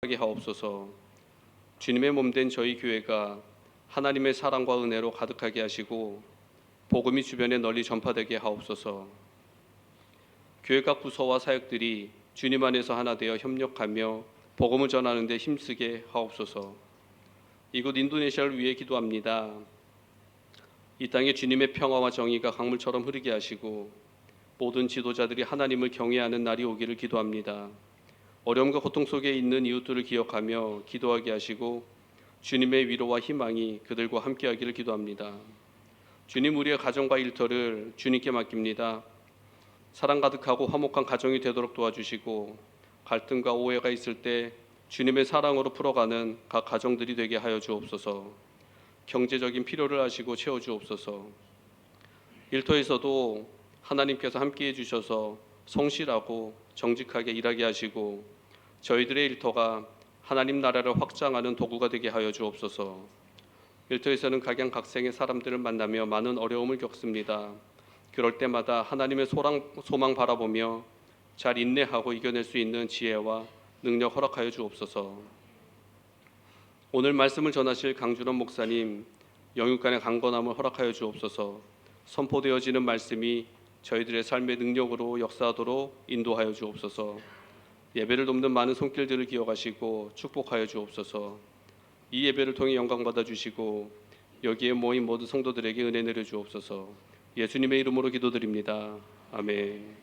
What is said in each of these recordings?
하게 하옵소서. 주님의 몸된 저희 교회가 하나님의 사랑과 은혜로 가득하게 하시고 복음이 주변에 널리 전파되게 하옵소서. 교회 각 부서와 사역들이 주님 안에서 하나 되어 협력하며 복음을 전하는 데 힘쓰게 하옵소서. 이곳 인도네시아를 위해 기도합니다. 이 땅에 주님의 평화와 정의가 강물처럼 흐르게 하시고 모든 지도자들이 하나님을 경외하는 날이 오기를 기도합니다. 어려움과 고통 속에 있는 이웃들을 기억하며 기도하게 하시고 주님의 위로와 희망이 그들과 함께하기를 기도합니다. 주님, 우리의 가정과 일터를 주님께 맡깁니다. 사랑 가득하고 화목한 가정이 되도록 도와주시고 갈등과 오해가 있을 때 주님의 사랑으로 풀어가는 각 가정들이 되게 하여 주옵소서. 경제적인 필요를 아시고 채워주옵소서. 일터에서도 하나님께서 함께해 주셔서 성실하고 정직하게 일하게 하시고 저희들의 일터가 하나님 나라를 확장하는 도구가 되게 하여 주옵소서. 일터에서는 각양각색의 사람들을 만나며 많은 어려움을 겪습니다. 그럴 때마다 하나님의 소망 바라보며 잘 인내하고 이겨낼 수 있는 지혜와 능력 허락하여 주옵소서. 오늘 말씀을 전하실 강준원 목사님 영육간의 강건함을 허락하여 주옵소서. 선포되어지는 말씀이 저희들의 삶의 능력으로 역사하도록 인도하여 주옵소서. 예배를 돕는 많은 손길들을 기억하시고 축복하여 주옵소서. 이 예배를 통해 영광 받아 주시고 여기에 모인 모든 성도들에게 은혜 내려 주옵소서. 예수님의 이름으로 기도드립니다. 아멘.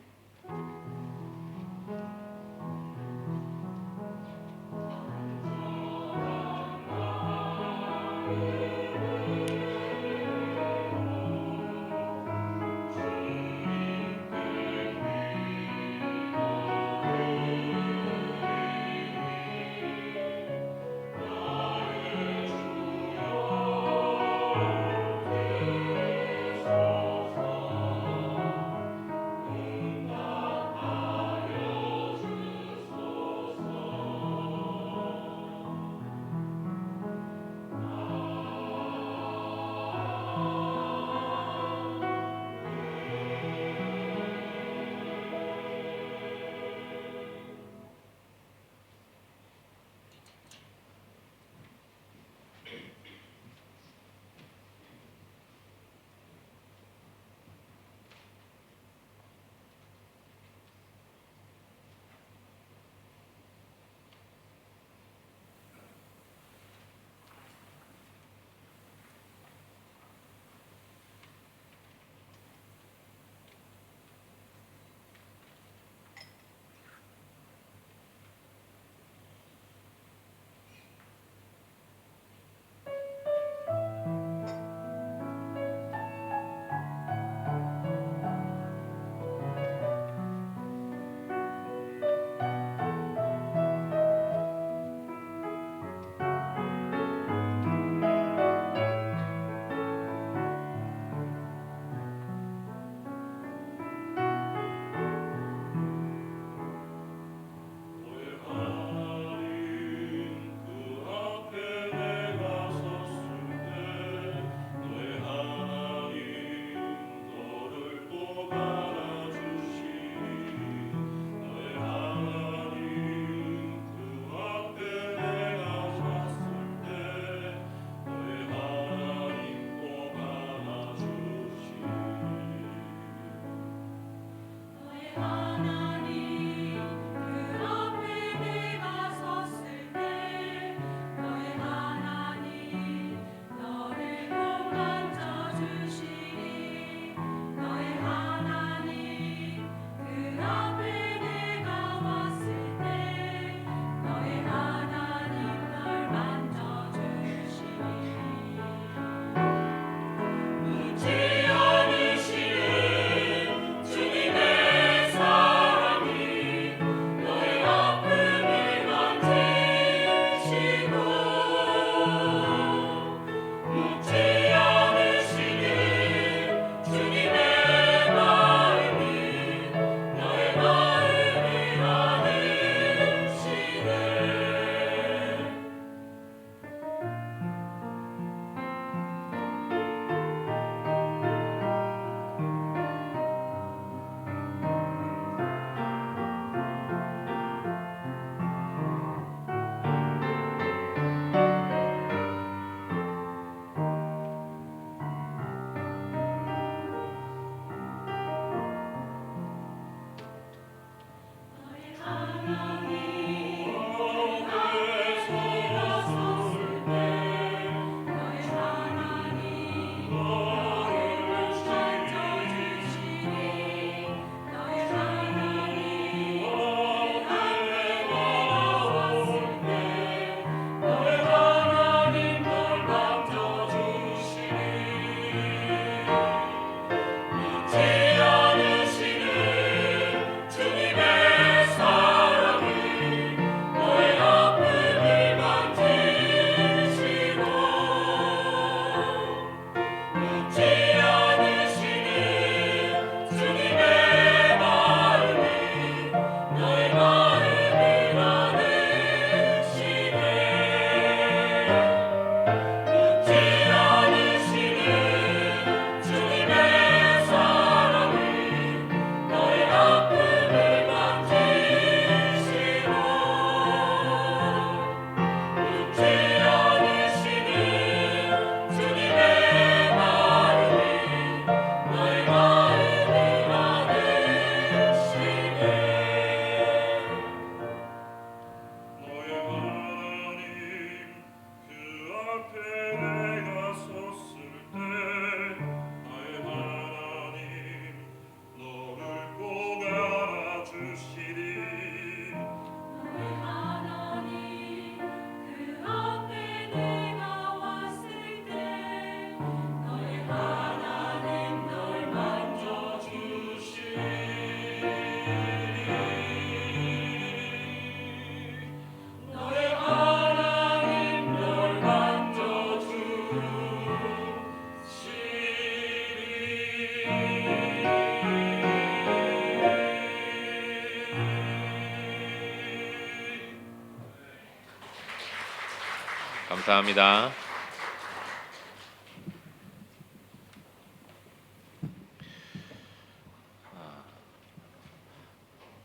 감사합니다.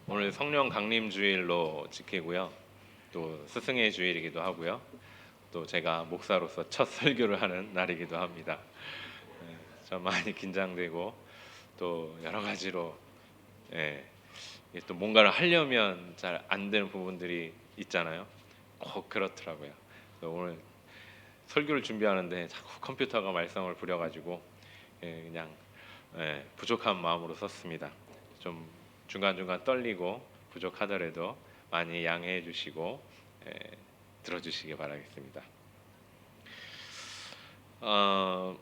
오늘 성령 강림 주일로 지키고요. 또 스승의 주일이기도 하고요. 또 제가 목사로서 첫 설교를 하는 날이기도 합니다. 좀 많이 긴장되고 또 여러 가지로 이게 또 뭔가를 하려면 잘 안 되는 부분들이 있잖아요. 꼭 그렇더라고요. 그래서 오늘 설교를 준비하는데 자꾸 컴퓨터가 말썽을 부려가지고 그냥 부족한 마음으로 썼습니다. 좀 중간중간 떨리고 부족하더라도 많이 양해해 주시고 들어주시기 바라겠습니다. 그러니까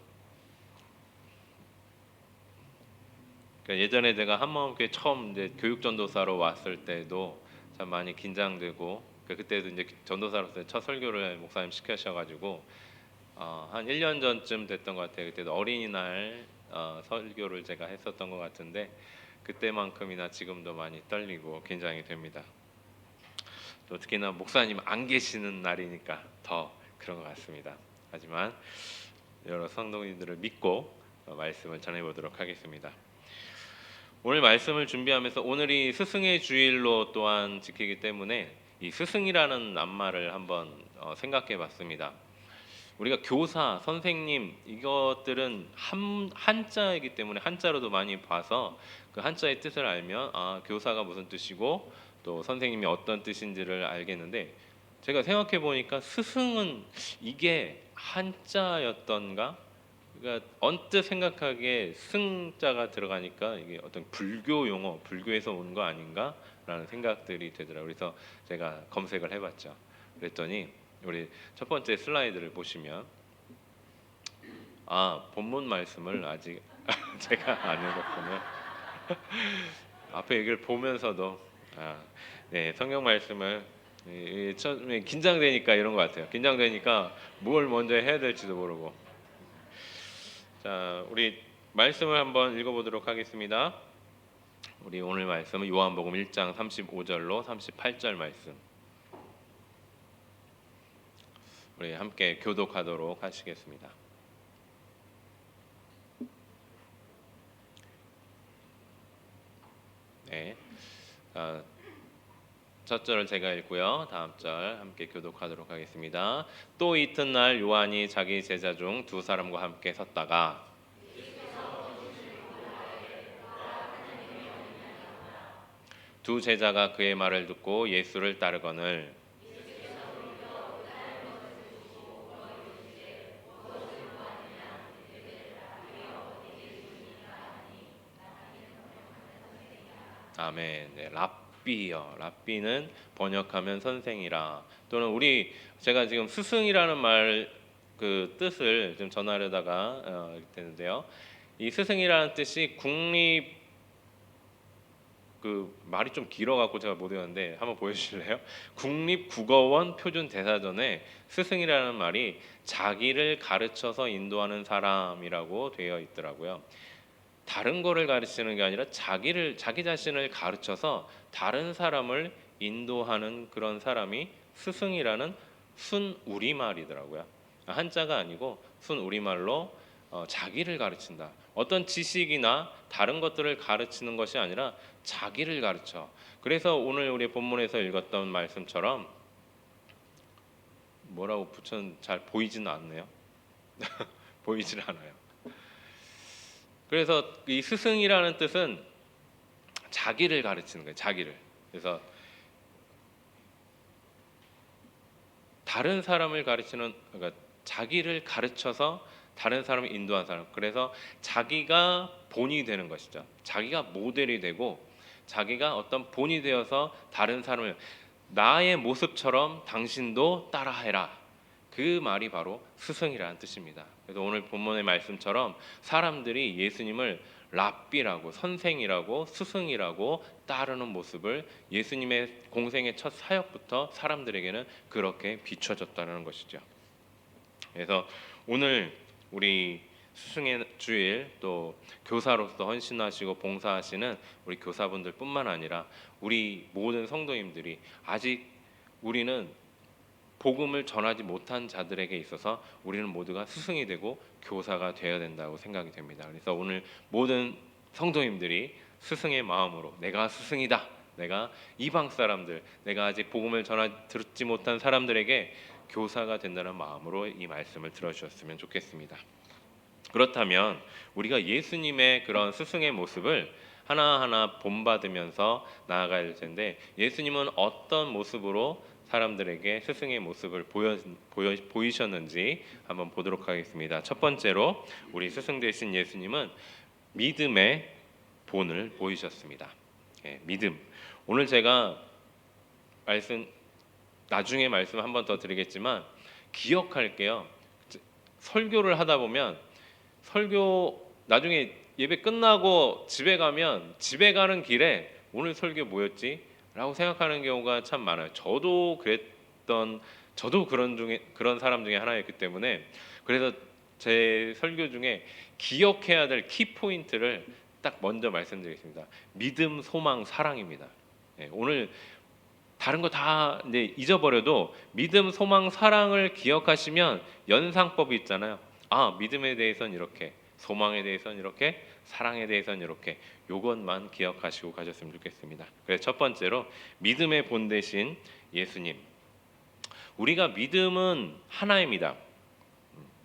예전에 제가 한마음교회 처음 이제 교육전도사로 왔을 때도 참 많이 긴장되고 그때도 이제 전도사로서 첫 설교를 목사님 시켜셔가지고 한 1년 전쯤 됐던 것 같아요. 그때도 어린이날 설교를 제가 했었던 것 같은데 그때만큼이나 지금도 많이 떨리고 긴장이 됩니다. 또 특히나 목사님 안 계시는 날이니까 더 그런 것 같습니다. 하지만 여러 성도님들을 믿고 말씀을 전해보도록 하겠습니다. 오늘 말씀을 준비하면서 오늘이 스승의 주일로 또한 지키기 때문에 이 스승이라는 낱말을 한번 생각해 봤습니다. 우리가 교사, 선생님 이것들은 한자이기 때문에 한자로도 많이 봐서 그 한자의 뜻을 알면 교사가 무슨 뜻이고 또 선생님이 어떤 뜻인지를 알겠는데 제가 생각해 보니까 스승은 이게 한자였던가? 그러니까 언뜻 생각하기에 승자가 들어가니까 이게 어떤 불교 용어, 불교에서 온 거 아닌가라는 생각들이 되더라고요. 그래서 제가 검색을 해봤죠. 그랬더니 우리 첫 번째 슬라이드를 보시면 본문 말씀을 아직 제가 안 읽었군요. 앞에 얘기를 보면서도 성경 말씀을 처음에 긴장되니까 이런 것 같아요. 긴장되니까 뭘 먼저 해야 될지도 모르고. 자, 우리 말씀을 한번 읽어보도록 하겠습니다. 우리 오늘 말씀은 요한복음 1장 35절로 38절 말씀. 우리 함께 교독하도록 하시겠습니다. 네, 첫 절을 제가 읽고요. 다음 절 함께 교독하도록 하겠습니다. 또 이튿날 요한이 자기 제자 중 두 사람과 함께 섰다가 두 제자가 그의 말을 듣고 예수를 따르거늘 아멘. 네, 랍비요. 랍비는 번역하면 선생이라 또는 제가 지금 스승이라는 말 그 뜻을 좀 전하려다가 되는데요. 이 스승이라는 뜻이 국립 그 말이 좀 길어갖고 제가 못 외웠는데 한번 보여주실래요? 국립국어원 표준대사전에 스승이라는 말이 자기를 가르쳐서 인도하는 사람이라고 되어 있더라고요. 다른 거를 가르치는 게 아니라 자기 자신을 가르쳐서 다른 사람을 인도하는 그런 사람이 스승이라는 순 우리말이더라고요. 한자가 아니고 순 우리말로 자기를 가르친다. 어떤 지식이나 다른 것들을 가르치는 것이 아니라 자기를 가르쳐. 그래서 오늘 우리 본문에서 읽었던 말씀처럼 뭐라고 붙였는지 잘 보이지는 않네요. 보이질 않아요. 그래서 이 스승이라는 뜻은 자기를 가르치는 거예요. 자기를. 그래서 다른 사람을 가르치는 그러니까 자기를 가르쳐서 다른 사람을 인도한 사람. 그래서 자기가 본이 되는 것이죠. 자기가 모델이 되고 자기가 어떤 본이 되어서 다른 사람을 나의 모습처럼 당신도 따라해라. 그 말이 바로 스승이라는 뜻입니다. 그래서 오늘 본문의 말씀처럼 사람들이 예수님을 랍비라고 선생이라고 스승이라고 따르는 모습을 예수님의 공생의 첫 사역부터 사람들에게는 그렇게 비춰졌다는 것이죠. 그래서 오늘 우리 스승의 주일 또 교사로서 헌신하시고 봉사하시는 우리 교사분들뿐만 아니라 우리 모든 성도님들이 아직 우리는 복음을 전하지 못한 자들에게 있어서 우리는 모두가 스승이 되고 교사가 되어야 된다고 생각이 됩니다. 그래서 오늘 모든 성도님들이 스승의 마음으로 내가 스승이다. 내가 이방 사람들, 내가 아직 복음을 듣지 못한 사람들에게 교사가 된다는 마음으로 이 말씀을 들어주셨으면 좋겠습니다. 그렇다면 우리가 예수님의 그런 스승의 모습을 하나하나 본받으면서 나아갈 텐데, 예수님은 어떤 모습으로 사람들에게 스승의 모습을 보이셨는지 한번 보도록 하겠습니다. 첫 번째로 우리 스승 되신 예수님은 믿음의 본을 보이셨습니다. 믿음. 오늘 제가 나중에 말씀 한 번 더 드리겠지만 기억할게요. 설교를 하다 보면 나중에 예배 끝나고 집에 가는 길에 오늘 설교 뭐였지? 라고 생각하는 경우가 참 많아요. 저도 그런 사람 중에 하나였기 때문에, 그래서 제 설교 중에 기억해야 될 키포인트를 딱 먼저 말씀드리겠습니다. 믿음, 소망, 사랑입니다. 오늘 다른 거 다 이제 잊어버려도 믿음, 소망, 사랑을 기억하시면 연상법이 있잖아요. 믿음에 대해서는 이렇게, 소망에 대해서는 이렇게, 사랑에 대해서는 이렇게, 요것만 기억하시고 가셨으면 좋겠습니다. 그래서 첫 번째로 믿음의 본 대신 예수님. 우리가 믿음은 하나입니다.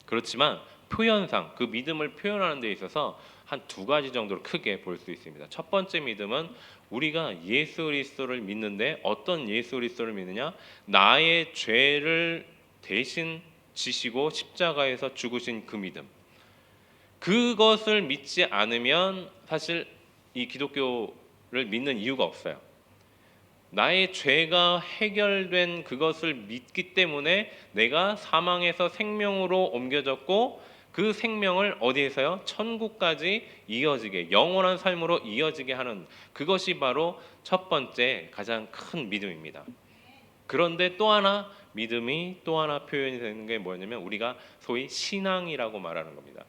그렇지만 표현상 그 믿음을 표현하는 데 있어서 한 두 가지 정도로 크게 볼 수 있습니다. 첫 번째 믿음은 우리가 예수 그리스도를 믿는데, 어떤 예수 그리스도를 믿느냐? 나의 죄를 대신 지시고 십자가에서 죽으신 그 믿음. 그것을 믿지 않으면 사실 이 기독교를 믿는 이유가 없어요. 나의 죄가 해결된 그것을 믿기 때문에 내가 사망에서 생명으로 옮겨졌고, 그 생명을 어디에서요? 천국까지 이어지게, 영원한 삶으로 이어지게 하는, 그것이 바로 첫 번째 가장 큰 믿음입니다. 그런데 또 하나 믿음이 또 하나 표현이 되는 게 뭐냐면, 우리가 소위 신앙이라고 말하는 겁니다.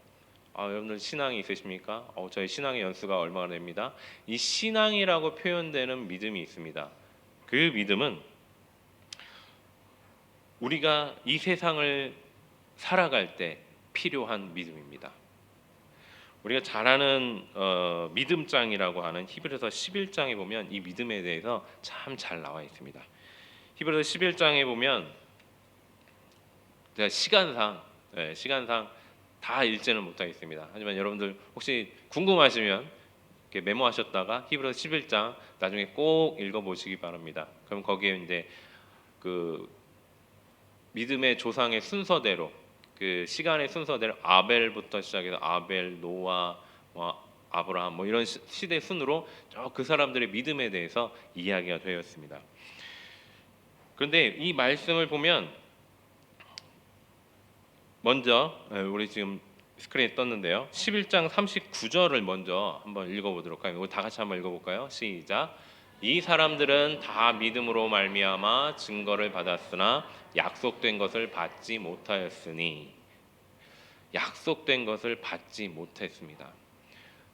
여러분들 신앙이 있으십니까? 저희 신앙의 연수가 얼마나 됩니다. 이 신앙이라고 표현되는 믿음이 있습니다. 그 믿음은 우리가 이 세상을 살아갈 때 필요한 믿음입니다. 우리가 잘 아는 믿음장이라고 하는 히브리서 11장에 보면 이 믿음에 대해서 참 잘 나와 있습니다. 히브리서 11장에 보면 제가 시간상 다 읽지는 못하겠습니다. 하지만 여러분들 혹시 궁금하시면 이렇게 메모하셨다가 히브리서 11장 나중에 꼭 읽어보시기 바랍니다. 그럼 거기에 이제 그 믿음의 조상의 순서대로, 그 시간의 순서대로 아벨부터 시작해서 아벨, 노아, 아브라함 이런 시대 순으로 그 사람들의 믿음에 대해서 이야기가 되었습니다. 그런데 이 말씀을 보면 먼저 우리 지금 스크린에 떴는데요. 11장 39절을 먼저 한번 읽어보도록 하겠습니다. 우리 다 같이 한번 읽어볼까요? 시작. 이 사람들은 다 믿음으로 말미암아 증거를 받았으나 약속된 것을 받지 못하였으니. 약속된 것을 받지 못했습니다.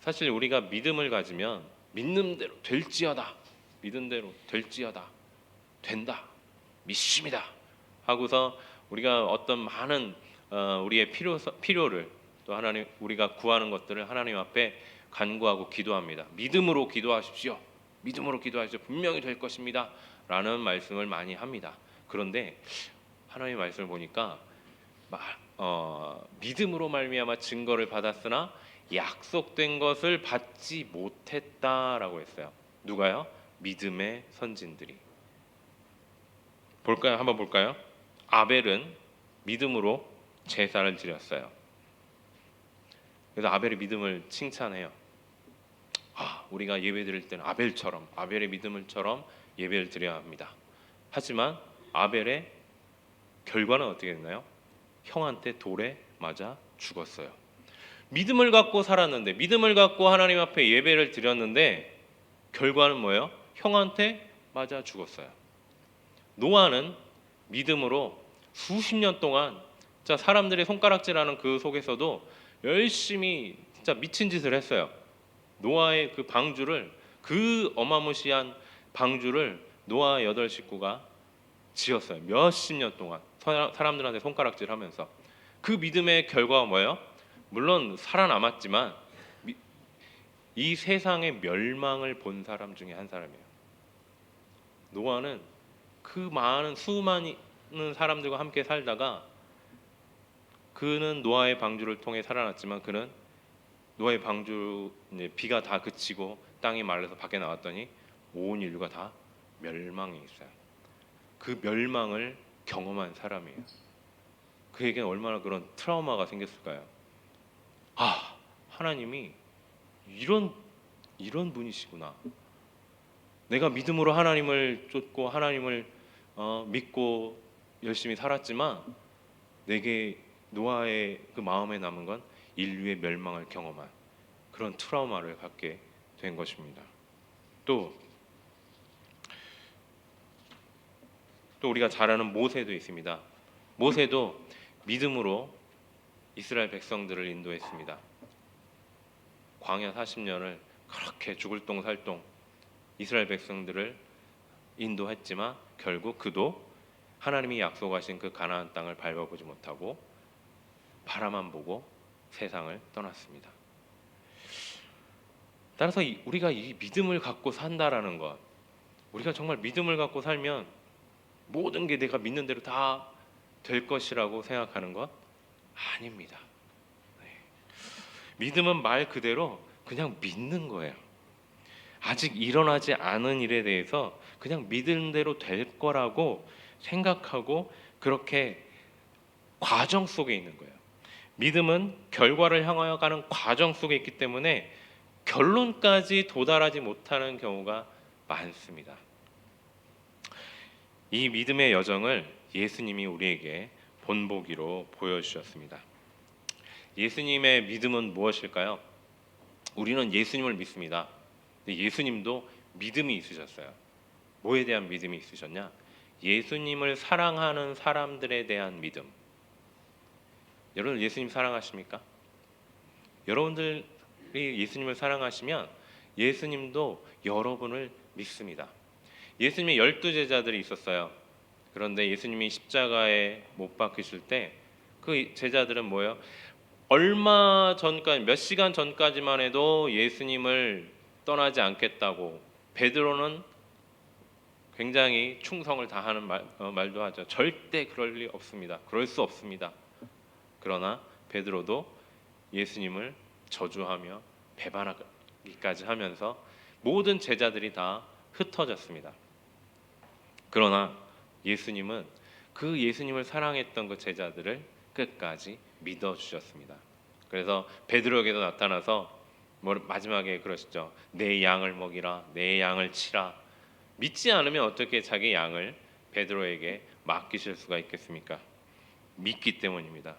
사실 우리가 믿음을 가지면 믿는 대로 될지어다, 믿은 대로 될지어다, 된다, 믿습니다 하고서 우리가 어떤 많은 우리의 필요를, 또 하나님 우리가 구하는 것들을 하나님 앞에 간구하고 기도합니다. 믿음으로 기도하십시오. 믿음으로 기도하십시오. 분명히 될 것입니다. 라는 말씀을 많이 합니다. 그런데 하나님의 말씀을 보니까 믿음으로 말미암아 증거를 받았으나 약속된 것을 받지 못했다라고 했어요. 누가요? 믿음의 선진들이. 한번 볼까요? 아벨은 믿음으로 제사를 드렸어요. 그래서 아벨의 믿음을 칭찬해요. 우리가 예배 드릴 때는 아벨의 믿음처럼 예배를 드려야 합니다. 하지만 아벨의 결과는 어떻게 됐나요? 형한테 돌에 맞아 죽었어요. 믿음을 갖고 살았는데, 믿음을 갖고 하나님 앞에 예배를 드렸는데 결과는 뭐예요? 형한테 맞아 죽었어요. 노아는 믿음으로 수십 년 동안 진짜 사람들이 손가락질하는 그 속에서도 열심히 진짜 미친 짓을 했어요. 노아의 그 어마무시한 방주를 노아 8 식구가 지었어요. 몇십 년 동안. 사람들한테 손가락질하면서. 그 믿음의 결과가 뭐예요? 물론 살아남았지만 이 세상의 멸망을 본 사람 중에 한 사람이에요. 노아는 그 많은 수많은 사람들과 함께 살다가 그는 노아의 방주를 통해 살아났지만 그는 노아의 방주 이제 비가 다 그치고 땅이 말라서 밖에 나왔더니 온 인류가 다 멸망해 있어요. 그 멸망을 경험한 사람이에요. 그에게 얼마나 그런 트라우마가 생겼을까요? 아, 하나님이 이런 분이시구나. 내가 믿음으로 하나님을 쫓고 하나님을 믿고 열심히 살았지만 내게 노아의 그 마음에 남은 건 인류의 멸망을 경험한 그런 트라우마를 갖게 된 것입니다. 또 우리가 잘 아는 모세도 있습니다. 모세도 믿음으로 이스라엘 백성들을 인도했습니다. 광야 40년을 그렇게 죽을 똥살똥 이스라엘 백성들을 인도했지만 결국 그도 하나님이 약속하신 그 가나안 땅을 밟아보지 못하고 바라만 보고 세상을 떠났습니다. 따라서 우리가 이 믿음을 갖고 산다라는 것, 우리가 정말 믿음을 갖고 살면 모든 게 내가 믿는 대로 다 될 것이라고 생각하는 것 아닙니다. 믿음은 말 그대로 그냥 믿는 거예요. 아직 일어나지 않은 일에 대해서 그냥 믿은 대로 될 거라고 생각하고 그렇게 과정 속에 있는 거예요. 믿음은 결과를 향하여 가는 과정 속에 있기 때문에 결론까지 도달하지 못하는 경우가 많습니다. 이 믿음의 여정을 예수님이 우리에게 본보기로 보여주셨습니다. 예수님의 믿음은 무엇일까요? 우리는 예수님을 믿습니다. 근데 예수님도 믿음이 있으셨어요. 뭐에 대한 믿음이 있으셨냐? 예수님을 사랑하는 사람들에 대한 믿음. 여러분 예수님 사랑하십니까? 여러분들이 예수님을 사랑하시면 예수님도 여러분을 믿습니다. 예수님의 12제자들이 있었어요. 그런데 예수님이 십자가에 못 박히실 때 그 제자들은 뭐예요? 얼마 전까지 몇 시간 전까지만 해도 예수님을 떠나지 않겠다고 베드로는 굉장히 충성을 다하는 말도 하죠. 절대 그럴 리 없습니다. 그럴 수 없습니다. 그러나 베드로도 예수님을 저주하며 배반하기까지 하면서 모든 제자들이 다 흩어졌습니다. 그러나 예수님은 그 예수님을 사랑했던 그 제자들을 끝까지 믿어주셨습니다. 그래서 베드로에게도 나타나서 마지막에 그러시죠. 내 양을 먹이라, 내 양을 치라. 믿지 않으면 어떻게 자기 양을 베드로에게 맡기실 수가 있겠습니까? 믿기 때문입니다.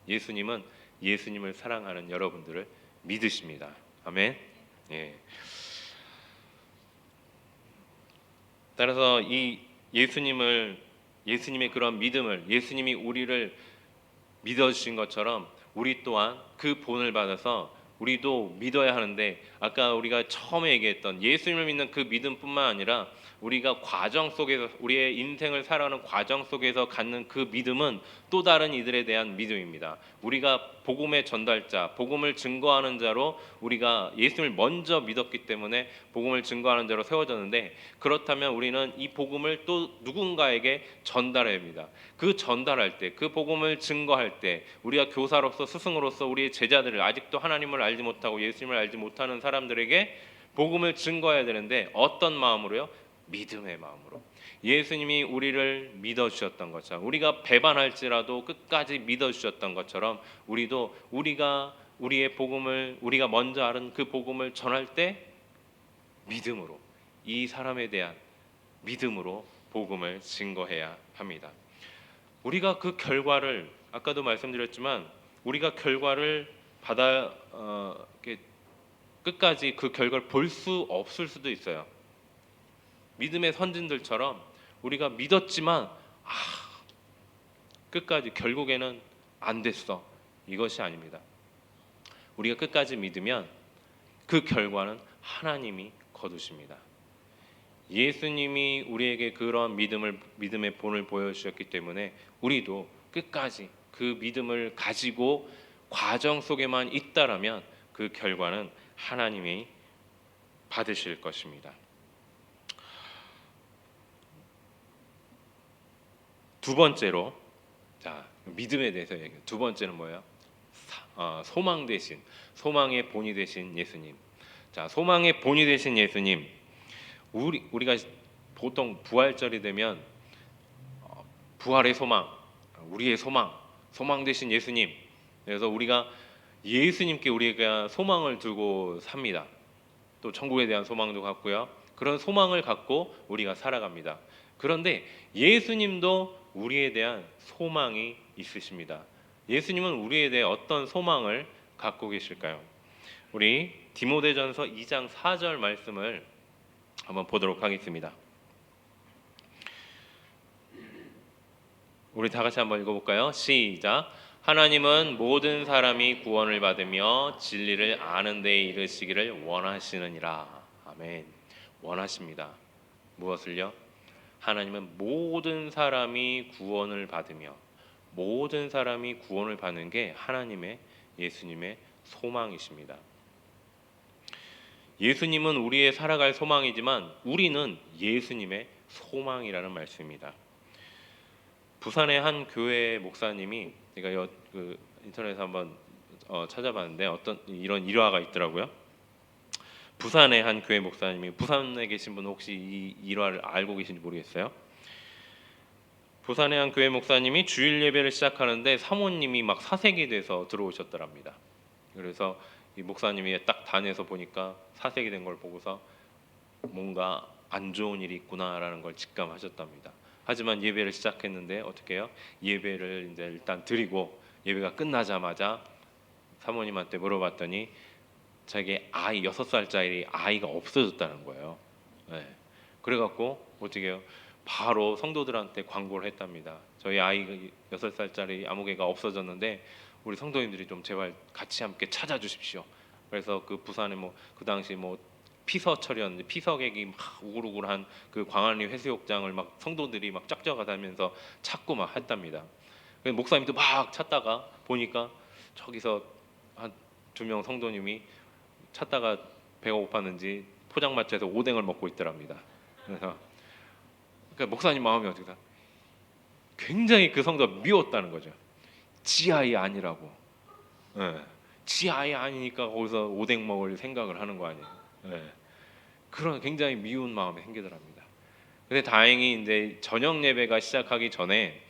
예수님은 예수님을 사랑하는 여러분들을 믿으십니다. 아멘. 예. 따라서 이 예수님의 그런 믿음을 예수님이 우리를 믿어주신 것처럼 우리 또한 그 본을 받아서 우리도 믿어야 하는데 아까 우리가 처음에 얘기했던 예수님을 믿는 그 믿음뿐만 아니라 우리가 과정 속에서 우리의 인생을 살아가는 과정 속에서 갖는 그 믿음은 또 다른 이들에 대한 믿음입니다. 우리가 복음의 전달자, 복음을 증거하는 자로 우리가 예수님을 먼저 믿었기 때문에 복음을 증거하는 자로 세워졌는데 그렇다면 우리는 이 복음을 또 누군가에게 전달해야 합니다. 그 전달할 때, 그 복음을 증거할 때 우리가 교사로서 스승으로서 우리의 제자들을 아직도 하나님을 알지 못하고 예수님을 알지 못하는 사람들에게 복음을 증거해야 되는데 어떤 마음으로요? 믿음의 마음으로. 예수님이 우리를 믿어주셨던 것처럼 우리가 배반할지라도 끝까지 믿어주셨던 것처럼 우리도 우리의 복음을 우리가 먼저 아는 그 복음을 전할 때 믿음으로 이 사람에 대한 믿음으로 복음을 증거해야 합니다. 우리가 그 결과를 아까도 말씀드렸지만 우리가 결과를 끝까지 그 결과를 볼 수 없을 수도 있어요. 믿음의 선진들처럼 우리가 믿었지만 끝까지 결국에는 안 됐어. 이것이 아닙니다. 우리가 끝까지 믿으면 그 결과는 하나님이 거두십니다. 예수님이 우리에게 그런 믿음의 본을 보여주셨기 때문에 우리도 끝까지 그 믿음을 가지고 과정 속에만 있다라면 그 결과는 하나님이 받으실 것입니다. 두 번째로, 자, 믿음에 대해서 얘기해요. 두 번째는 뭐예요? 소망 대신, 소망의 본이 되신 예수님. 자, 소망의 본이 되신 예수님. 우리가 보통 부활절이 되면 부활의 소망, 우리의 소망, 소망 되신 예수님. 그래서 우리가 예수님께 우리가 소망을 두고 삽니다. 또 천국에 대한 소망도 갖고요. 그런 소망을 갖고 우리가 살아갑니다. 그런데 예수님도 우리에 대한 소망이 있으십니다. 예수님은 우리에 대해 어떤 소망을 갖고 계실까요? 우리 디모데전서 2장 4절 말씀을 한번 보도록 하겠습니다. 우리 다 같이 한번 읽어볼까요? 시작. 하나님은 모든 사람이 구원을 받으며 진리를 아는 데에 이르시기를 원하시느니라. 아멘. 원하십니다. 무엇을요? 하나님은 모든 사람이 구원을 받으며, 모든 사람이 구원을 받는 게 하나님의, 예수님의 소망이십니다. 예수님은 우리의 살아갈 소망이지만 우리는 예수님의 소망이라는 말씀입니다. 부산의 한 교회 목사님이, 제가 인터넷에서 한번 찾아봤는데 어떤 이런 일화가 있더라고요. 부산의 한 교회 목사님이, 부산에 계신 분 혹시 이 일화를 알고 계신지 모르겠어요. 부산의 한 교회 목사님이 주일 예배를 시작하는데 사모님이 막 사색이 돼서 들어오셨더랍니다. 그래서 이 목사님이 딱 단에서 보니까 사색이 된 걸 보고서 뭔가 안 좋은 일이 있구나라는 걸 직감하셨답니다. 하지만 예배를 시작했는데 어떻게 해요? 예배를 이제 일단 드리고 예배가 끝나자마자 사모님한테 물어봤더니 자기 아이 6살짜리 아이가 없어졌다는 거예요. 네. 그래갖고 어떻게 해요? 바로 성도들한테 광고를 했답니다. 저희 아이 6살짜리 아무개가 없어졌는데 우리 성도님들이 좀 제발 같이 함께 찾아주십시오. 그래서 그 부산에 그 당시 피서철이었는데 피서객이 막 우글우글한 그 광안리 해수욕장을 막 성도들이 막 짝져가 다니면서 찾고 막 했답니다. 목사님도 막 찾다가 보니까 저기서 한 2명 성도님이 찾다가 배가 고팠는지 포장마차에서 오뎅을 먹고 있더랍니다. 그래서 그러니까 목사님 마음이 어떻게 굉장히 그 성도가 미웠다는 거죠. 지 아이 아니라고. 네. 지 아이 아니니까 거기서 오뎅 먹을 생각을 하는 거 아니에요. 네. 그런 굉장히 미운 마음이 생기더랍니다. 근데 다행히 이제 저녁 예배가 시작하기 전에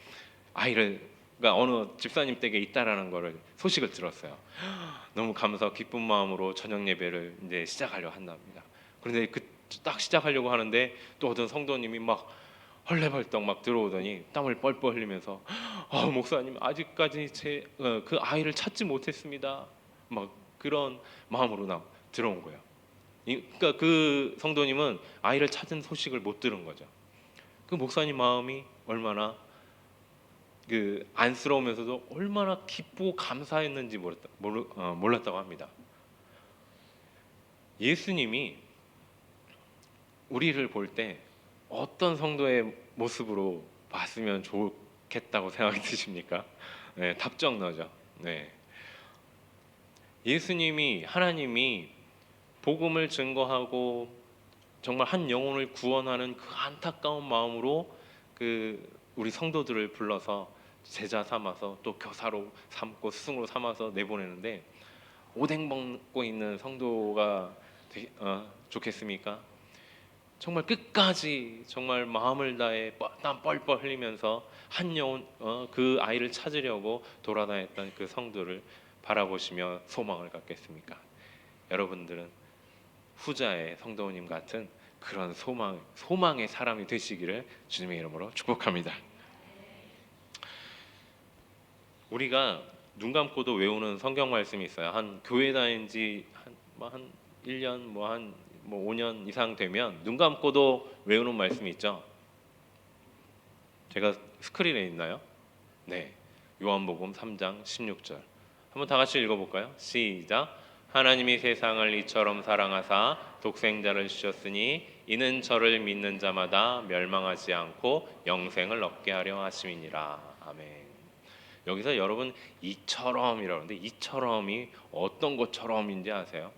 아이가 어느 집사님 댁에 있다라는 거를 소식을 들었어요. 너무 감사하고 기쁜 마음으로 저녁 예배를 이제 시작하려 한답니다. 그런데 딱 시작하려고 하는데 또 어떤 성도님이 막 헐레벌떡 막 들어오더니 땀을 뻘뻘 흘리면서 목사님 아직까지 그 아이를 찾지 못했습니다. 막 그런 마음으로 들어온 거예요. 그러니까 그 성도님은 아이를 찾은 소식을 못 들은 거죠. 그 목사님 마음이 얼마나 안쓰러우면서도 얼마나 기쁘고 감사했는지 몰랐다고 합니다. 예수님이 우리를 볼 때 어떤 성도의 모습으로 봤으면 좋겠다고 생각이 드십니까? 네, 답정 너죠. 네. 예수님이, 하나님이 복음을 증거하고 정말 한 영혼을 구원하는 그 안타까운 마음으로 우리 성도들을 불러서 제자 삼아서 또 교사로 삼고 스승으로 삼아서 내보내는데 오뎅 먹고 있는 성도가 좋겠습니까? 정말 끝까지 정말 마음을 다해 땀 뻘뻘 흘리면서 한 영혼 그 아이를 찾으려고 돌아다녔던 그 성도를 바라보시며 소망을 갖겠습니까? 여러분들은 후자의 성도님 같은 그런 소망의 사람이 되시기를 주님의 이름으로 축복합니다. 우리가 눈 감고도 외우는 성경 말씀이 있어요. 한 교회 다닌 지 한 1년 5년 이상 되면 눈 감고도 외우는 말씀이 있죠. 제가 스크린에 있나요? 네. 요한복음 3장 16절. 한번 다 같이 읽어볼까요? 시작. 하나님이 세상을 이처럼 사랑하사 독생자를 주셨으니 이는 저를 믿는 자마다 멸망하지 않고 영생을 얻게 하려 하심이니라. 아멘. 여기서 여러분 이처럼이라는데 이처럼이 어떤 것처럼인지 아세요?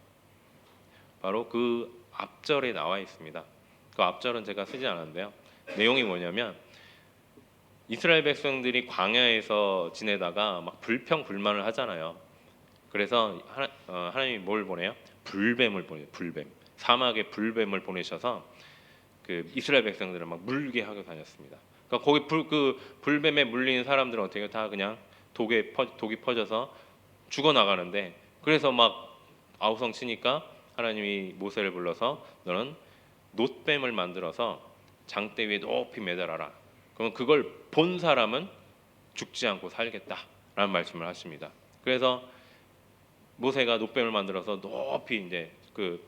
바로 그 앞절에 나와 있습니다. 그 앞절은 제가 쓰지 않았는데요. 내용이 뭐냐면 이스라엘 백성들이 광야에서 지내다가 막 불평불만을 하잖아요. 그래서 하나님이 뭘 보내요? 불뱀을 보내요. 불뱀. 사막에 불뱀을 보내셔서 그 이스라엘 백성들을 막 물게 하고 다녔습니다. 그러니까 거기 그 불뱀에 물리는 사람들은 어떻게 해요? 다 그냥 독이 퍼져서 죽어 나가는데, 그래서 막 아우성 치니까 하나님이 모세를 불러서 너는 놋뱀을 만들어서 장대 위에 높이 매달아라. 그러면 그걸 본 사람은 죽지 않고 살겠다라는 말씀을 하십니다. 그래서 모세가 놋뱀을 만들어서 높이 이제 그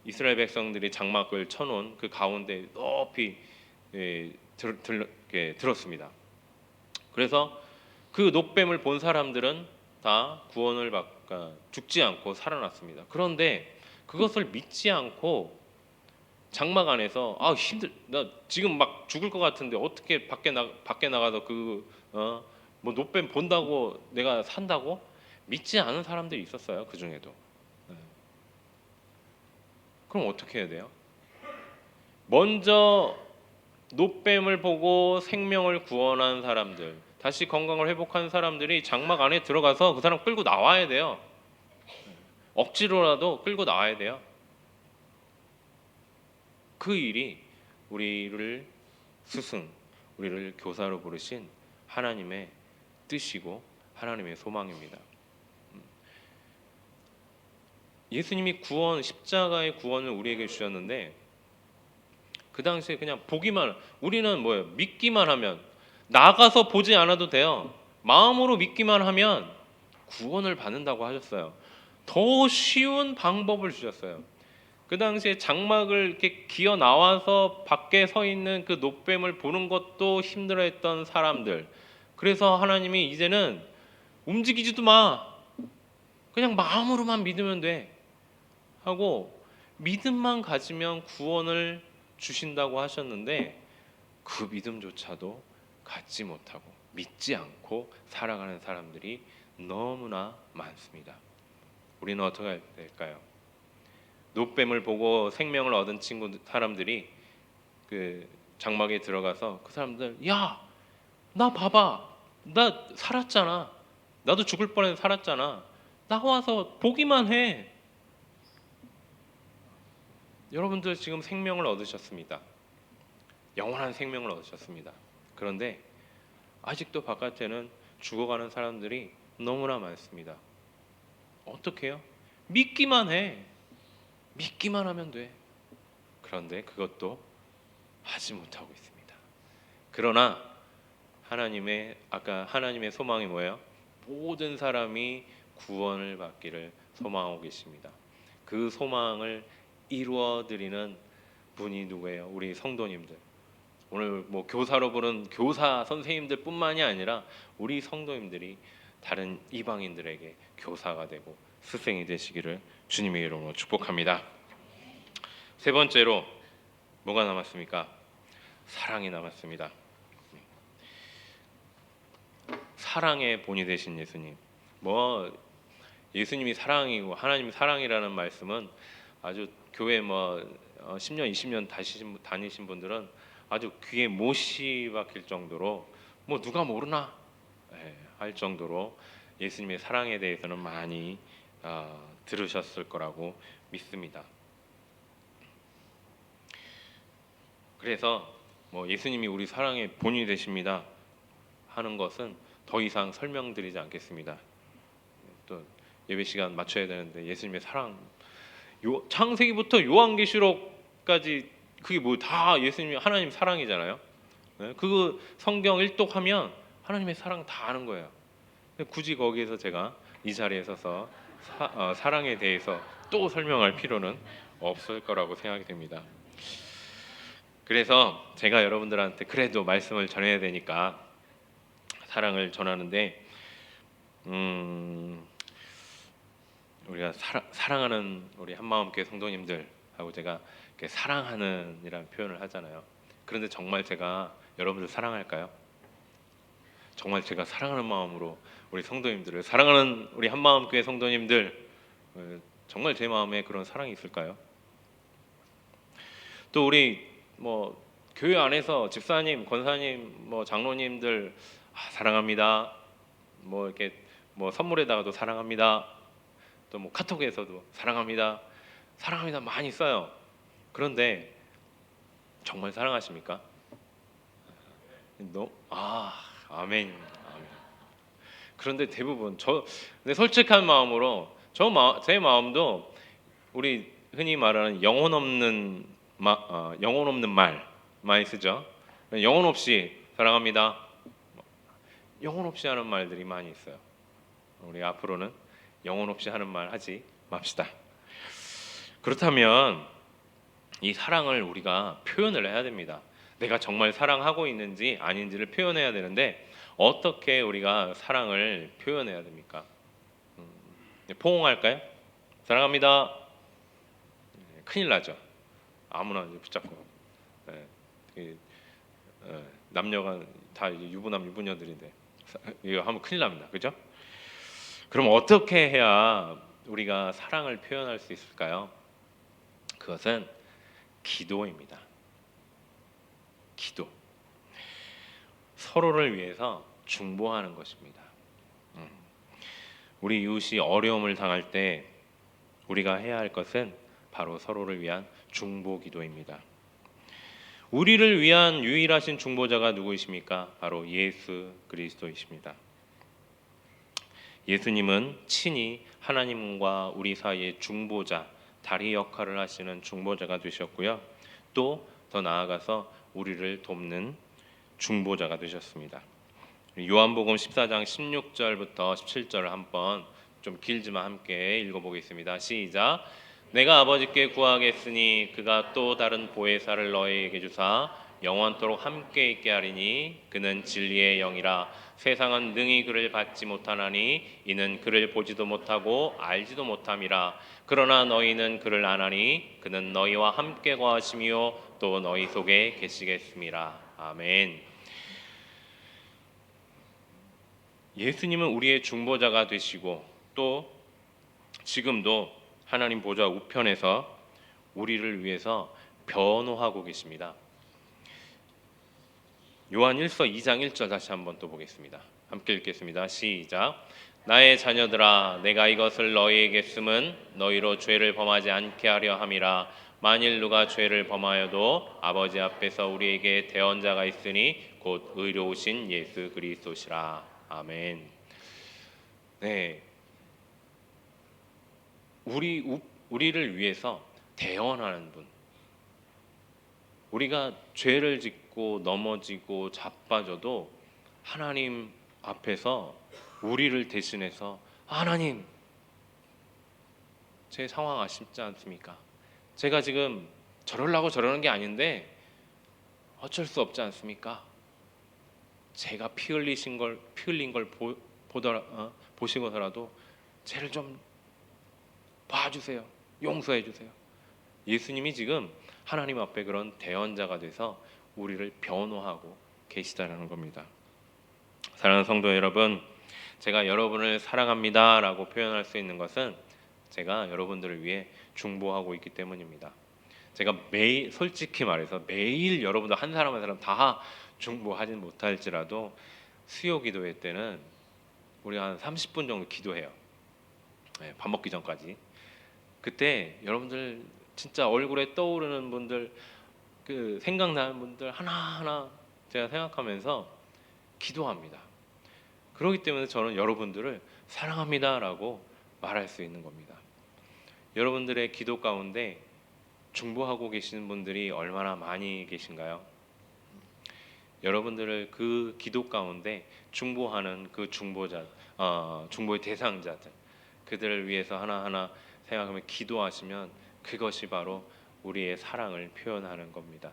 이스라엘 백성들이 장막을 쳐놓은 그 가운데 높이 들었습니다. 그래서 그 놋뱀을 본 사람들은 다 구원을 받고 죽지 않고 살아났습니다. 그런데 그것을 믿지 않고 장막 안에서 나 지금 막 죽을 것 같은데 어떻게 밖에 나가서 뭐 놋뱀 본다고 내가 산다고 믿지 않은 사람들이 있었어요. 그 중에도. 그럼 어떻게 해야 돼요? 먼저 놋뱀을 보고 생명을 구원한 사람들, 다시 건강을 회복한 사람들이 장막 안에 들어가서 그 사람 끌고 나와야 돼요. 억지로라도 끌고 나와야 돼요. 그 일이 우리를 우리를 교사로 부르신 하나님의 뜻이고 하나님의 소망입니다. 예수님이 십자가의 구원을 우리에게 주셨는데 그 당시에 그냥 우리는 뭐예요? 믿기만 하면, 나가서 보지 않아도 돼요. 마음으로 믿기만 하면 구원을 받는다고 하셨어요. 더 쉬운 방법을 주셨어요. 그 당시에 장막을 이렇게 기어 나와서 밖에 서 있는 그 놋뱀을 보는 것도 힘들어했던 사람들. 그래서 하나님이 이제는 움직이지도 마. 그냥 마음으로만 믿으면 돼. 하고 믿음만 가지면 구원을 주신다고 하셨는데 그 믿음조차도 갖지 못하고 믿지 않고 살아가는 사람들이 너무나 많습니다. 우리는 어떻게 해야 될까요? 놋뱀을 보고 생명을 얻은 사람들이 그 장막에 들어가서 그 사람들, 야, 나 봐봐, 나 살았잖아, 나도 죽을 뻔해서 살았잖아, 나와서 보기만 해. 여러분들 지금 생명을 얻으셨습니다. 영원한 생명을 얻으셨습니다. 그런데 아직도 바깥에는 죽어가는 사람들이 너무나 많습니다. 어떻게 해요? 믿기만 해. 믿기만 하면 돼. 그런데 그것도 하지 못하고 있습니다. 그러나 하나님의 소망이 뭐예요? 모든 사람이 구원을 받기를 소망하고 계십니다. 그 소망을 이루어 드리는 분이 누구예요? 우리 성도님들. 오늘 뭐 교사로 부른 교사 선생님들뿐만이 아니라 우리 성도님들이 다른 이방인들에게 교사가 되고 스승이 되시기를 주님의 이름으로 축복합니다. 세 번째로 뭐가 남았습니까? 사랑이 남았습니다. 사랑의 본이 되신 예수님. 예수님이 사랑이고 하나님이 사랑이라는 말씀은 아주 교회 10년 20년 다니신 분들은 아주 귀에 못이 박힐 정도로 누가 모르나 할 정도로 예수님의 사랑에 대해서는 많이 들으셨을 거라고 믿습니다. 그래서 예수님이 우리 사랑의 본이 되십니다 하는 것은 더 이상 설명드리지 않겠습니다. 또 예배 시간 맞춰야 되는데 예수님의 사랑, 창세기부터 요한계시록까지 그게 다 예수님이 하나님 사랑이잖아요. 그 성경 일독하면 하나님의 사랑 다 아는 거예요. 굳이 거기에서 제가 이 자리에 서서 사랑에 대해서 또 설명할 필요는 없을 거라고 생각이 됩니다. 그래서 제가 여러분들한테 그래도 말씀을 전해야 되니까 사랑을 전하는데 우리가 사랑하는 우리 한마음교회 성도님들하고 제가 이렇게 사랑하는이라는 표현을 하잖아요. 그런데 정말 제가 여러분들 사랑할까요? 정말 제가 사랑하는 마음으로 우리 성도님들을 사랑하는 우리 한마음교회 성도님들 정말 제 마음에 그런 사랑이 있을까요? 또 우리 뭐 교회 안에서 집사님, 권사님, 뭐 장로님들 사랑합니다. 뭐 이렇게 뭐 선물에다가도 사랑합니다. 또 뭐 카톡에서도 사랑합니다. 사랑합니다 많이 써요. 그런데 정말 사랑하십니까? 아멘. 아멘. 그런데 대부분 근데 솔직한 마음으로 제 마음도 우리 흔히 말하는 영혼 없는 말 많이 쓰죠. 영혼 없이 사랑합니다. 영혼 없이 하는 말들이 많이 있어요. 우리 앞으로는 영혼 없이 하는 말 하지 맙시다. 그렇다면 이 사랑을 우리가 표현을 해야 됩니다. 내가 정말 사랑하고 있는지 아닌지를 표현해야 되는데 어떻게 우리가 사랑을 표현해야 됩니까? 포옹할까요? 사랑합니다. 큰일 나죠. 아무나 이제 붙잡고 남녀가 다 유부남 유부녀들인데 이거 하면 큰일 납니다. 그죠? 그럼 어떻게 해야 우리가 사랑을 표현할 수 있을까요? 그것은 기도입니다. 기도. 서로를 위해서 중보하는 것입니다. 우리 이웃이 어려움을 당할 때 우리가 해야 할 것은 바로 서로를 위한 중보 기도입니다. 우리를 위한 유일하신 중보자가 누구이십니까? 바로 예수 그리스도이십니다. 예수님은 친히 하나님과 우리 사이의 중보자, 다리 역할을 하시는 중보자가 되셨고요. 또 더 나아가서 우리를 돕는 중보자가 되셨습니다. 요한복음 14장 16절부터 17절을 한번 좀 길지만 함께 읽어보겠습니다. 시작. 내가 아버지께 구하겠으니 그가 또 다른 보혜사를 너희에게 주사 영원토록 함께 있게 하리니 그는 진리의 영이라. 세상은 능히 그를 받지 못하나니 이는 그를 보지도 못하고 알지도 못함이라. 그러나 너희는 그를 아나니 그는 너희와 함께 거하시며 또 너희 속에 계시겠습니다. 아멘. 예수님은 우리의 중보자가 되시고 또 지금도 하나님 보좌 우편에서 우리를 위해서 변호하고 계십니다. 요한 1서 2장 1절 다시 한번 또 보겠습니다. 함께 읽겠습니다. 시작. 나의 자녀들아 내가 이것을 너희에게 쓰면 너희로 죄를 범하지 않게 하려 함이라. 만일 누가 죄를 범하여도 아버지 앞에서 우리에게 대언자가 있으니 곧 의로우신 예수 그리스도시라. 아멘. 네, 우리를 위해서 대언하는 분. 우리가 죄를 짓고 넘어지고 자빠져도 하나님 앞에서 우리를 대신해서 하나님, 제 상황 아쉽지 않습니까? 제가 지금 저러려고 저러는 게 아닌데 어쩔 수 없지 않습니까? 제가 피 흘린 걸 보시고서라도 죄를 좀 봐주세요. 용서해 주세요. 예수님이 지금 하나님 앞에 그런 대언자가 돼서 우리를 변호하고 계시다라는 겁니다. 사랑하는 성도 여러분, 제가 여러분을 사랑합니다라고 표현할 수 있는 것은 제가 여러분들을 위해 중보하고 있기 때문입니다. 제가 매일 솔직히 말해서 매일 여러분들 한 사람 한 사람 다 중보하진 못할지라도 수요 기도회 때는 우리 한 30분 정도 기도해요. 밥 먹기 전까지. 그때 여러분들 진짜 얼굴에 떠오르는 분들, 그 생각나는 분들 하나하나 제가 생각하면서 기도합니다. 그렇기 때문에 저는 여러분들을 사랑합니다라고 말할 수 있는 겁니다. 여러분들의 기도 가운데 중보하고 계시는 분들이 얼마나 많이 계신가요? 여러분들을 그 기도 가운데 중보하는 그 중보의 대상자들, 그들을 위해서 하나하나 생각하며 기도하시면 그것이 바로 우리의 사랑을 표현하는 겁니다.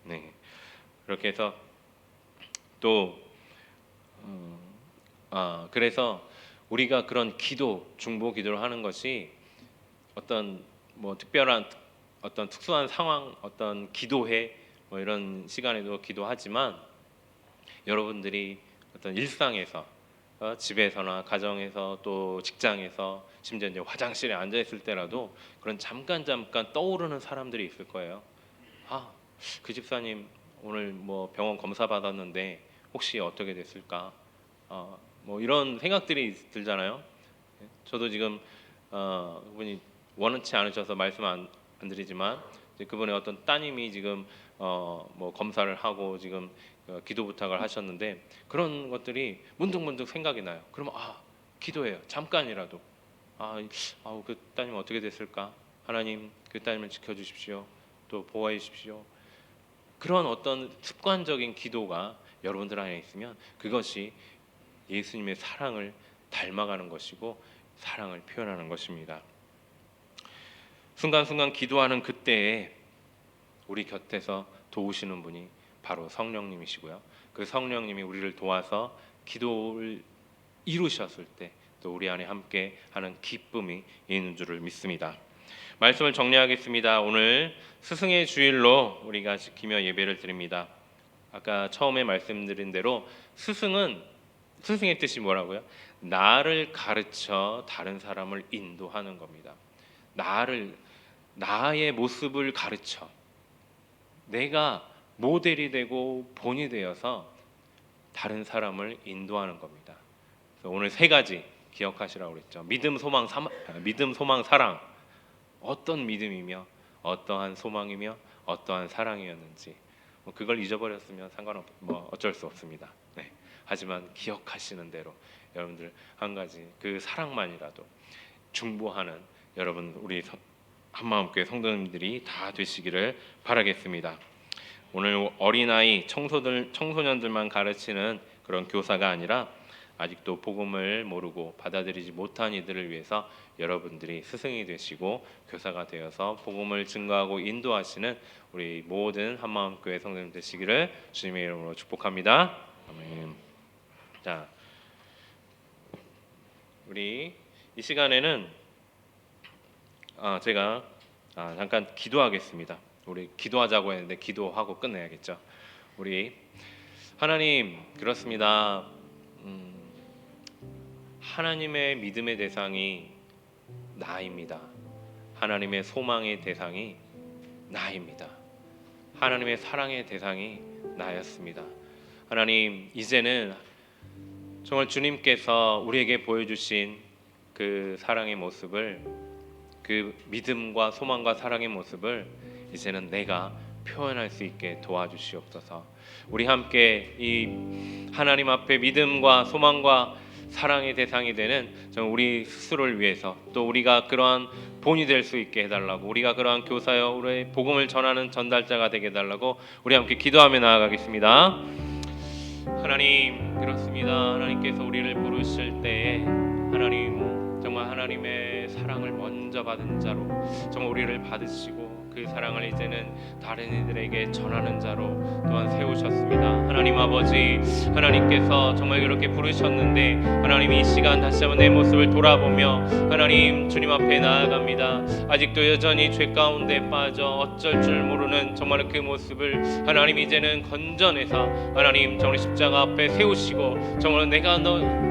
네, 그렇게 해서 또 그래서 우리가 그런 기도, 중보 기도를 하는 것이 어떤 뭐 특별한 어떤 특수한 상황, 어떤 기도회 뭐 이런 시간에도 기도하지만 여러분들이 어떤 일상에서 집에서나 가정에서 또 직장에서 심지어 이제 화장실에 앉아 있을 때라도 그런 잠깐 떠오르는 사람들이 있을 거예요. 아, 그 집사님 오늘 뭐 병원 검사 받았는데 혹시 어떻게 됐을까? 뭐 이런 생각들이 들잖아요. 저도 지금 그분이 원치 않으셔서 말씀 안 드리지만 이제 그분의 어떤 따님이 지금 뭐 검사를 하고 지금 기도 부탁을 하셨는데 그런 것들이 문득문득 생각이 나요. 그러면 기도해요. 잠깐이라도 그 따님 어떻게 됐을까? 하나님 그 따님을 지켜주십시오. 또 보호해 주십시오. 그런 어떤 습관적인 기도가 여러분들 안에 있으면 그것이 예수님의 사랑을 닮아가는 것이고 사랑을 표현하는 것입니다. 순간순간 기도하는 그때에 우리 곁에서 도우시는 분이 바로 성령님이시고요. 그 성령님이 우리를 도와서 기도를 이루셨을 때 또 우리 안에 함께 하는 기쁨이 있는 줄을 믿습니다. 말씀을 정리하겠습니다. 오늘 스승의 주일로 우리가 지키며 예배를 드립니다. 아까 처음에 말씀드린 대로 스승의 뜻이 뭐라고요? 나를 가르쳐 다른 사람을 인도하는 겁니다. 나의 모습을 가르쳐 내가 모델이 되고 본이 되어서 다른 사람을 인도하는 겁니다. 그래서 오늘 세 가지 기억하시라고 그랬죠. 믿음, 소망, 사랑. 어떤 믿음이며 어떠한 소망이며 어떠한 사랑이었는지 그걸 잊어버렸으면 어쩔 수 없습니다. 네. 하지만 기억하시는 대로 여러분들 한 가지 그 사랑만이라도 중보하는 여러분 우리 한마음교회 성도님들이 다 되시기를 바라겠습니다. 오늘 어린아이 청소년들만 가르치는 그런 교사가 아니라 아직도 복음을 모르고 받아들이지 못한 이들을 위해서 여러분들이 스승이 되시고 교사가 되어서 복음을 증거하고 인도하시는 우리 모든 한마음교회 성도님 되시기를 주님의 이름으로 축복합니다. 아멘. 자, 우리 이 시간에는 제가 잠깐 기도하겠습니다. 우리 기도하자고 했는데 기도하고 끝내야겠죠. 우리 하나님 그렇습니다. 하나님의 믿음의 대상이 나입니다. 하나님의 소망의 대상이 나입니다. 하나님의 사랑의 대상이 나였습니다. 하나님 이제는 정말 주님께서 우리에게 보여주신 그 사랑의 모습을 그 믿음과 소망과 사랑의 모습을 이제는 내가 표현할 수 있게 도와주시옵소서. 우리 함께 이 하나님 앞에 믿음과 소망과 사랑의 대상이 되는 우리 스스로를 위해서 또 우리가 그러한 본이 될 수 있게 해달라고 우리가 그러한 교사여 우리의 복음을 전하는 전달자가 되게 해달라고 우리 함께 기도하며 나아가겠습니다. 하나님 그렇습니다. 하나님께서 우리를 부르실 때에 하나님 정말 하나님의 사랑을 먼저 받은 자로 정말 우리를 받으시고 그 사랑을 이제는 다른 이들에게 전하는 자로 또한 세우셨습니다. 하나님 아버지 하나님께서 정말 그렇게 부르셨는데 하나님 이 시간 다시 한번 내 모습을 돌아보며 하나님 주님 앞에 나아갑니다. 아직도 여전히 죄 가운데 빠져 어쩔 줄 모르는 정말 그 모습을 하나님 이제는 건져내서 하나님 정말 십자가 앞에 세우시고 정말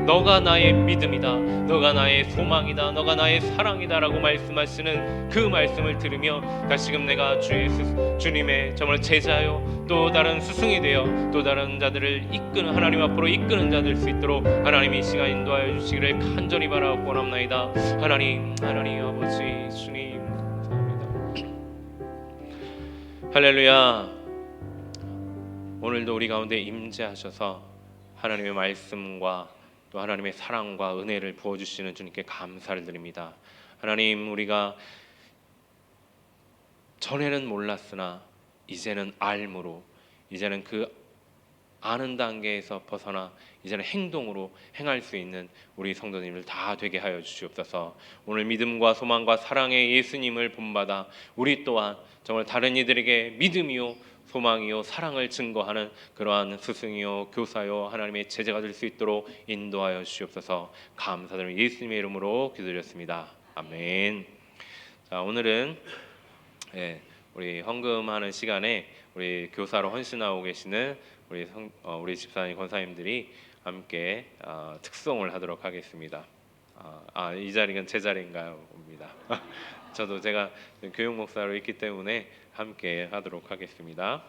너가 나의 믿음이다, 너가 나의 소망이다, 너가 나의 사랑이다라고 말씀하시는 그 말씀을 들으며 다시금 내가 주님의 정말 제자요 또 다른 스승이 되어 또 다른 자들을 이끄는 하나님 앞으로 이끄는 자 될 수 있도록 하나님이 이 시간 인도하여 주시기를 간절히 바라고 원합나이다. 하나님 아버지 주님 감사합니다. 할렐루야. 오늘도 우리 가운데 임재하셔서 하나님의 말씀과 또 하나님의 사랑과 은혜를 부어주시는 주님께 감사를 드립니다. 하나님 우리가 전에는 몰랐으나 이제는 알므로 이제는 그 아는 단계에서 벗어나 이제는 행동으로 행할 수 있는 우리 성도님들 다 되게 하여 주시옵소서. 오늘 믿음과 소망과 사랑의 예수님을 본받아 우리 또한 정말 다른 이들에게 믿음이요 소망이요 사랑을 증거하는 그러한 스승이요 교사요 하나님의 제자가 될 수 있도록 인도하여 주시옵소서. 감사드리며 예수님의 이름으로 기도드렸습니다. 아멘. 자, 오늘은 우리 헌금하는 시간에 우리 교사로 헌신하고 계시는 우리 집사님 권사님들이 함께 특송을 하도록 하겠습니다. 이 자리는 제 자리인가요? 옵니다. 저도 제가 교육 목사로 있기 때문에 함께 하도록 하겠습니다.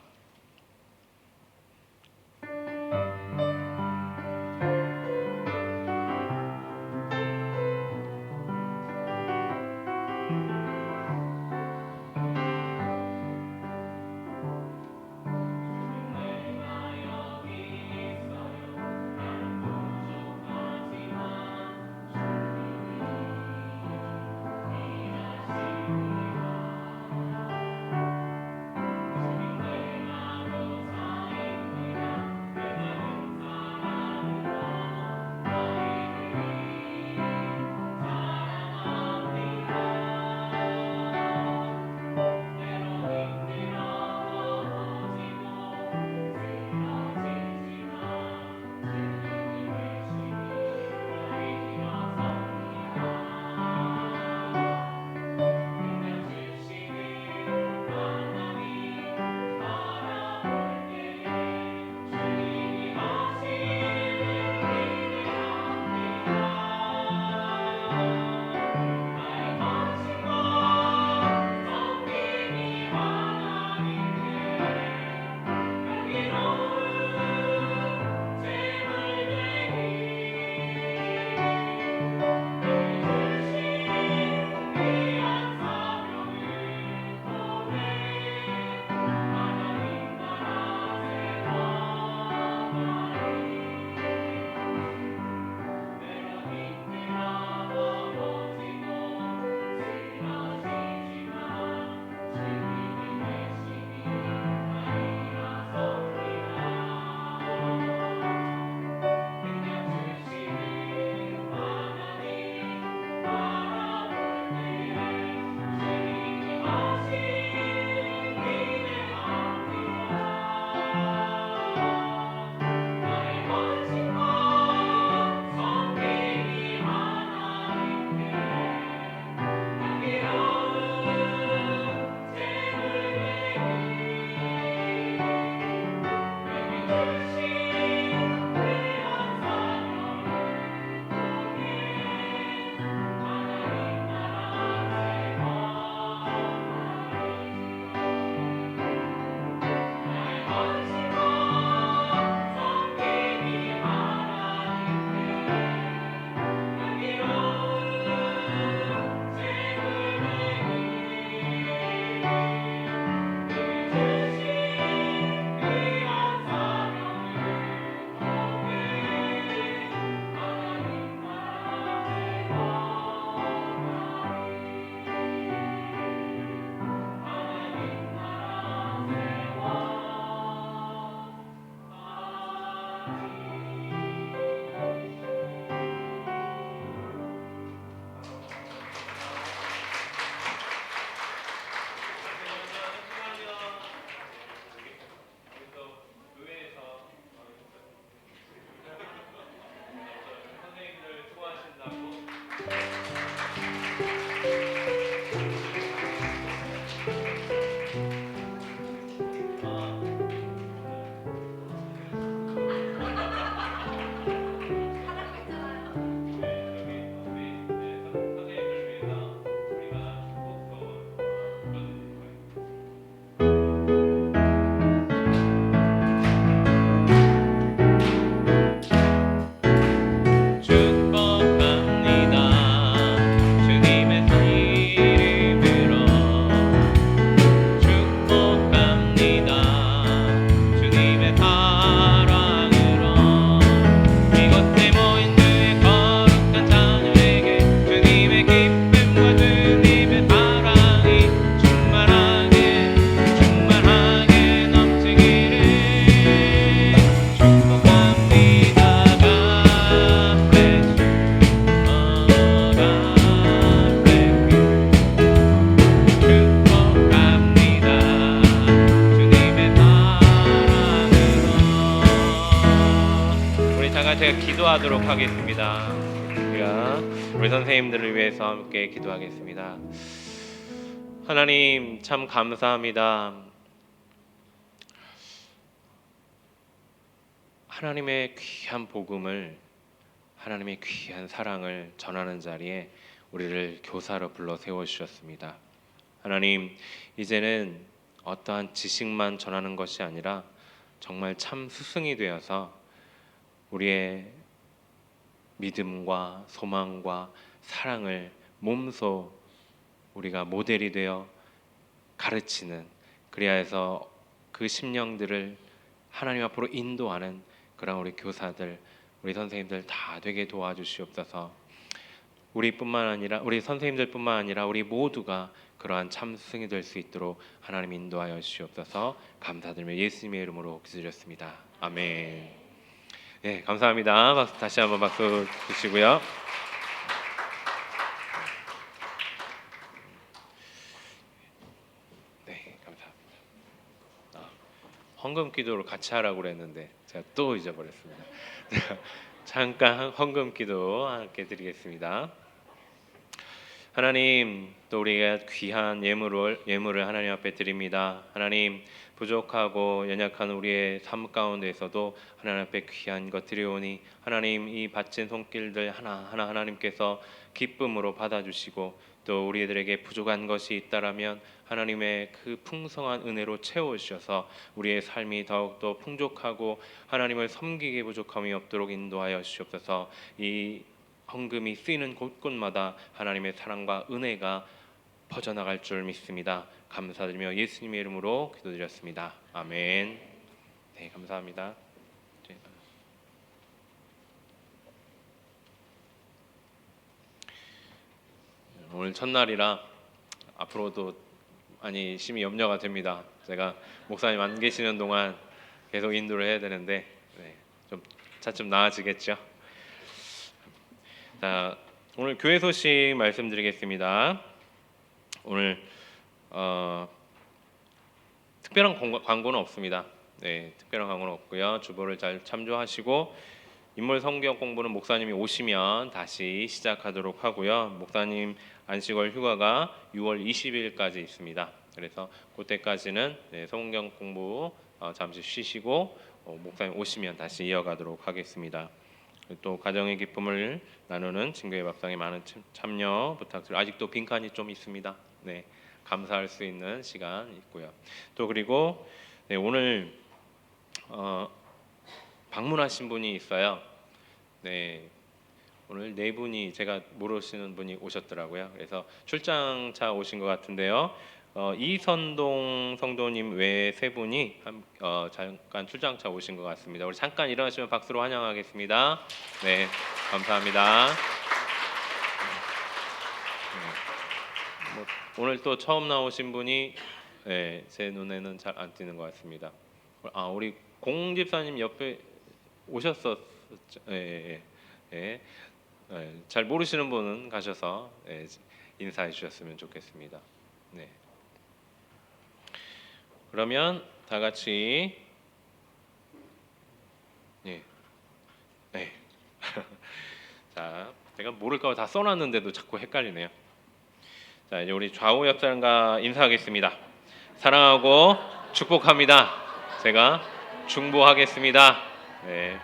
기도하도록 하겠습니다. 우리가 우리 선생님들을 위해서 함께 기도하겠습니다. 하나님 참 감사합니다. 하나님의 귀한 복음을, 하나님의 귀한 사랑을 전하는 자리에 우리를 교사로 불러 세워주셨습니다. 하나님, 이제는 어떠한 지식만 전하는 것이 아니라 정말 참 스승이 되어서 우리의 믿음과 소망과 사랑을 몸소 우리가 모델이 되어 가르치는, 그리야 해서 그 심령들을 하나님 앞으로 인도하는 그런 우리 교사들, 우리 선생님들 다 되게 도와주시옵소서. 우리뿐만 아니라, 우리 선생님들뿐만 아니라 우리 모두가 그러한 참 스승이 될 수 있도록 하나님 인도하여 주시옵소서. 감사드리며 예수님의 이름으로 기도드렸습니다. 아멘. 네, 감사합니다. 다시 한번 박수 주시고요. 네, 감사합니다. 헌금 기도를 같이 하라고 그랬는데 제가 또 잊어버렸습니다. 잠깐 헌금 기도 함께 드리겠습니다. 하나님, 또 우리가 귀한 예물을 하나님 앞에 드립니다. 하나님, 부족하고 연약한 우리의 삶 가운데에서도 하나님 앞에 귀한 것 드리오니 하나님, 이 바친 손길들 하나하나 하나님께서 기쁨으로 받아주시고, 또 우리들에게 부족한 것이 있다라면 하나님의 그 풍성한 은혜로 채워주셔서 우리의 삶이 더욱더 풍족하고 하나님을 섬기기에 부족함이 없도록 인도하여 주시옵소서. 이 헌금이 쓰이는 곳곳마다 하나님의 사랑과 은혜가 퍼져나갈 줄 믿습니다. 감사드리며 예수님의 이름으로 기도드렸습니다. 아멘. 네, 감사합니다. 오늘 첫날이라 앞으로도 많이 심히 염려가 됩니다. 제가 목사님 안 계시는 동안 계속 인도를 해야 되는데 좀 차츰 나아지겠죠. 자, 오늘 교회 소식 말씀드리겠습니다. 오늘 특별한 광고는 없습니다. 네, 특별한 광고는 없고요. 주보를 잘 참조하시고 인물 성경 공부는 목사님이 오시면 다시 시작하도록 하고요. 목사님 안식월 휴가가 6월 20일까지 있습니다. 그래서 그때까지는 성경 공부 잠시 쉬시고 목사님 오시면 다시 이어가도록 하겠습니다. 또 가정의 기쁨을 나누는 친구의 밥상에 많은 참여 부탁드립니다. 아직도 빈칸이 좀 있습니다. 네, 감사할 수 있는 시간 있고요. 또 그리고 오늘 방문하신 분이 있어요. 네, 오늘 네 분이 제가 모르시는 분이 오셨더라고요. 그래서 출장차 오신 것 같은데요. 이선동 성도님 외에 세 분이 잠깐 출장차 오신 것 같습니다. 우리 잠깐 일어나시면 박수로 환영하겠습니다. 네, 감사합니다. 오늘 또 처음 나오신 분이 제 눈에는 잘 안 띄는 것 같습니다. 우리 공 집사님 옆에 오셨었죠. 잘 모르시는 분은 가셔서 인사해 주셨으면 좋겠습니다. 네. 그러면 다 같이 네. 자, 제가 모를까 봐 다 써놨는데도 자꾸 헷갈리네요. 자, 이제 우리 좌우 옆사람과 인사하겠습니다. 사랑하고 축복합니다. 제가 중보하겠습니다. 네.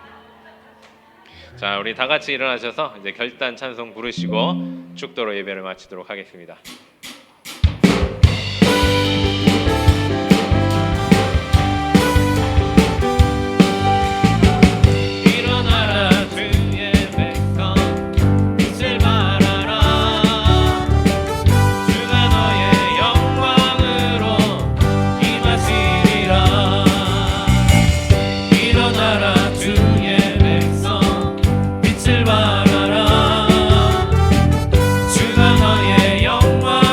자, 우리 다 같이 일어나셔서 이제 결단 찬송 부르시고 축도로 예배를 마치도록 하겠습니다. 주가 너의 영광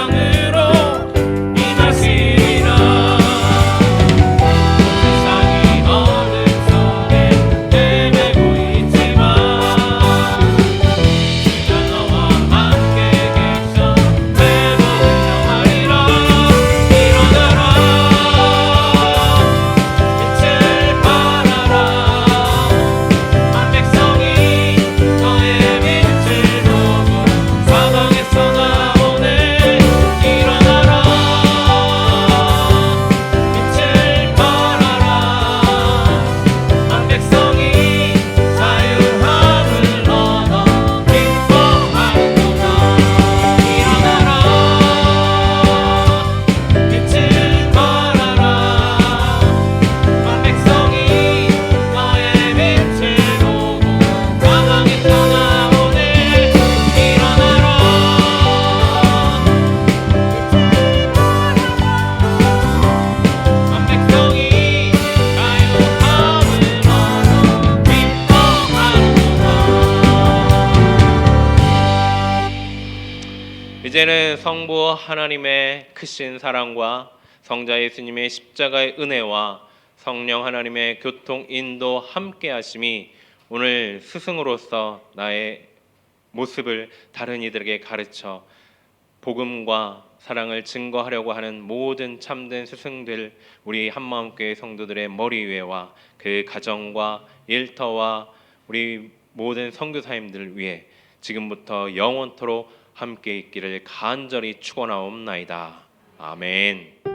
성부 하나님의 크신 사랑과 성자 예수님의 십자가의 은혜와 성령 하나님의 교통 인도 함께 하심이 오늘 스승으로서 나의 모습을 다른 이들에게 가르쳐 복음과 사랑을 증거하려고 하는 모든 참된 스승들, 우리 한마음교회 성도들의 머리 위에와 그 가정과 일터와 우리 모든 선교사님들을 위해 지금부터 영원토록 함께 있기를 간절히 축원하옵나이다. 아멘.